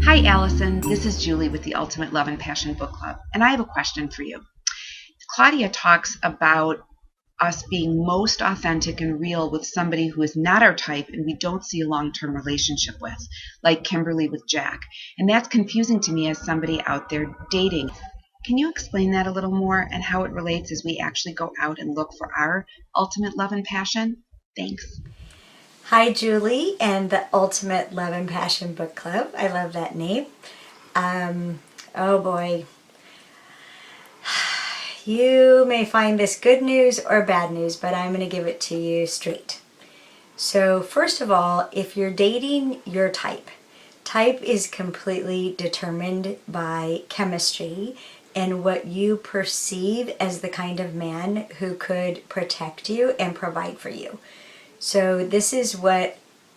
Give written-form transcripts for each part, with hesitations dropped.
Hi, Allison. This is Julie with the Ultimate Love and Passion Book Club, and I have a question for you. Claudia talks about us being most authentic and real with somebody who is not our type and we don't see a long-term relationship with, like Kimberly with Jack. And that's confusing to me as somebody out there dating. Can you explain that a little more and how it relates as we actually go out and look for our ultimate love and passion? Thanks. Hi, Julie, and the Ultimate Love and Passion Book Club. I love that name. Oh boy. You may find this good news or bad news, but I'm going to give it to you straight. So, first of all, if you're dating your type, type is completely determined by chemistry and what you perceive as the kind of man who could protect you and provide for you. So this is what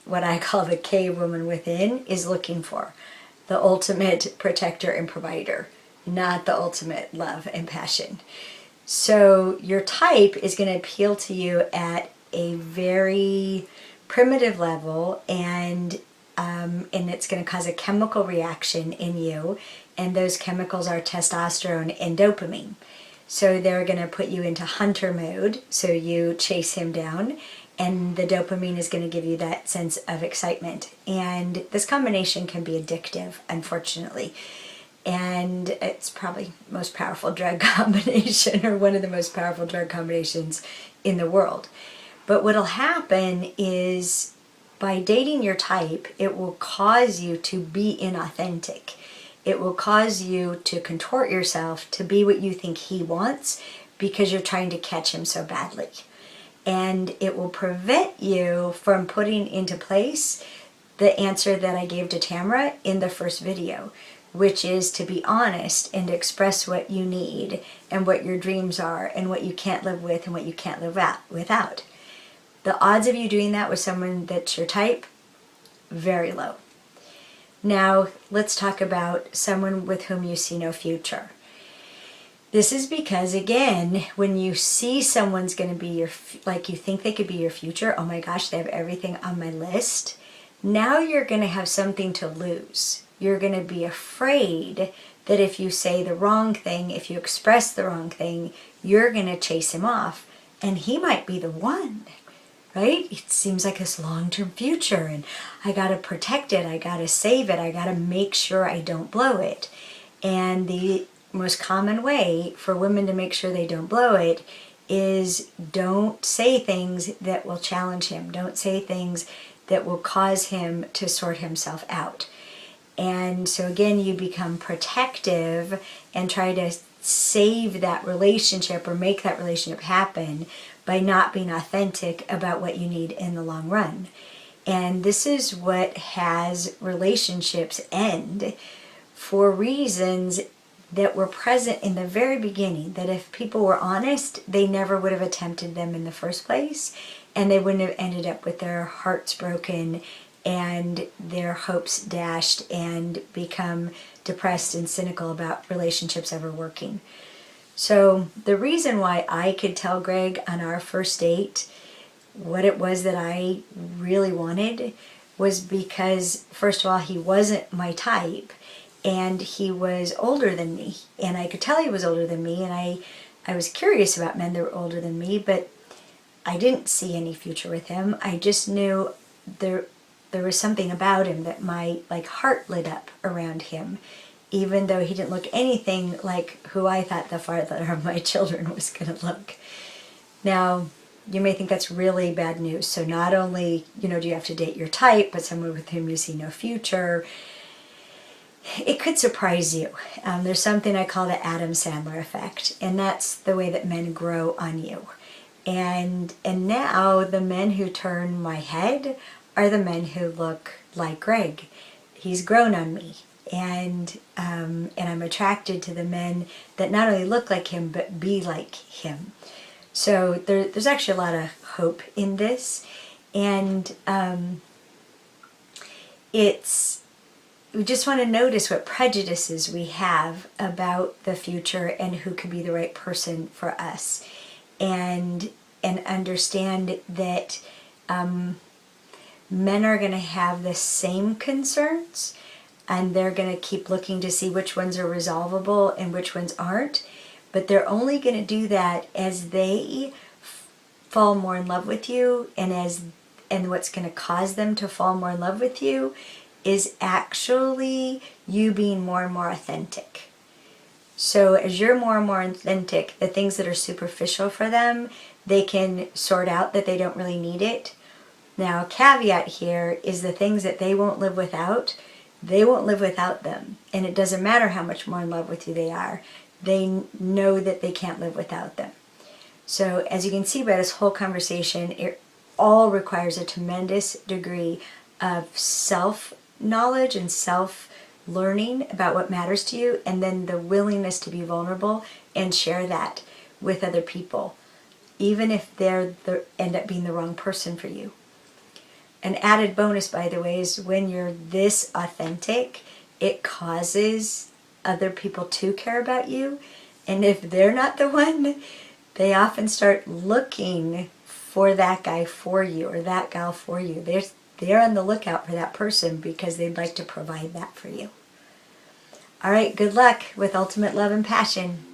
I call the cave woman within is looking for. The ultimate protector and provider, not the ultimate love and passion. So your type is going to appeal to you at a very primitive level, and it's going to cause a chemical reaction in you, and those chemicals are testosterone and dopamine. So they're going to put you into hunter mode, so you chase him down, and the dopamine is going to give you that sense of excitement. And this combination can be addictive, unfortunately. And it's probably the most powerful drug combination, or one of the most powerful drug combinations in the world. But what'll happen is by dating your type, it will cause you to be inauthentic. It will cause you to contort yourself to be what you think he wants because you're trying to catch him so badly. And it will prevent you from putting into place the answer that I gave to Tamara in the first video, which is to be honest and express what you need and what your dreams are and what you can't live with and what you can't live without. The odds of you doing that with someone that's your type, very low. Now, let's talk about someone with whom you see no future. This is because, again, when you see someone's going to be like you think they could be your future, oh my gosh, they have everything on my list. Now you're going to have something to lose. You're going to be afraid that if you say the wrong thing, if you express the wrong thing, you're going to chase him off. And he might be the one, right? It seems like this long-term future, and I got to protect it. I got to save it. I got to make sure I don't blow it. And the most common way for women to make sure they don't blow it is don't say things that will challenge him. Don't say things that will cause him to sort himself out. And so again, you become protective and try to save that relationship or make that relationship happen by not being authentic about what you need in the long run. And this is what has relationships end for reasons that were present in the very beginning, that if people were honest, they never would have attempted them in the first place, and they wouldn't have ended up with their hearts broken and their hopes dashed and become depressed and cynical about relationships ever working. So the reason why I could tell Greg on our first date what it was that I really wanted was because, first of all, he wasn't my type, and he was older than me, and I could tell he was older than me, and I was curious about men that were older than me, but I didn't see any future with him. I just knew there was something about him that my heart lit up around him, even though he didn't look anything like who I thought the father of my children was going to look. Now, you may think that's really bad news. So not only, do you have to date your type, but someone with whom you see no future. It could surprise you. There's something I call the Adam Sandler effect, and that's the way that men grow on you. And now the men who turn my head are the men who look like Greg. He's grown on me, and I'm attracted to the men that not only look like him but be like him. So there's actually a lot of hope in this, and we just want to notice what prejudices we have about the future and who could be the right person for us, and understand that men are going to have the same concerns and they're going to keep looking to see which ones are resolvable and which ones aren't. But they're only going to do that as they fall more in love with you, and what's going to cause them to fall more in love with you is actually you being more and more authentic. So as you're more and more authentic, the things that are superficial for them, they can sort out that they don't really need it. Now, caveat here is the things that they won't live without, they won't live without them. And it doesn't matter how much more in love with you they are. They know that they can't live without them. So as you can see by this whole conversation, it all requires a tremendous degree of self-knowledge and self-learning about what matters to you, and then the willingness to be vulnerable and share that with other people, even if they're end up being the wrong person for you. An added bonus, by the way, is when you're this authentic, it causes other people to care about you. And if they're not the one, they often start looking for that guy for you or that gal for you. They're on the lookout for that person because they'd like to provide that for you. All right, good luck with ultimate love and passion.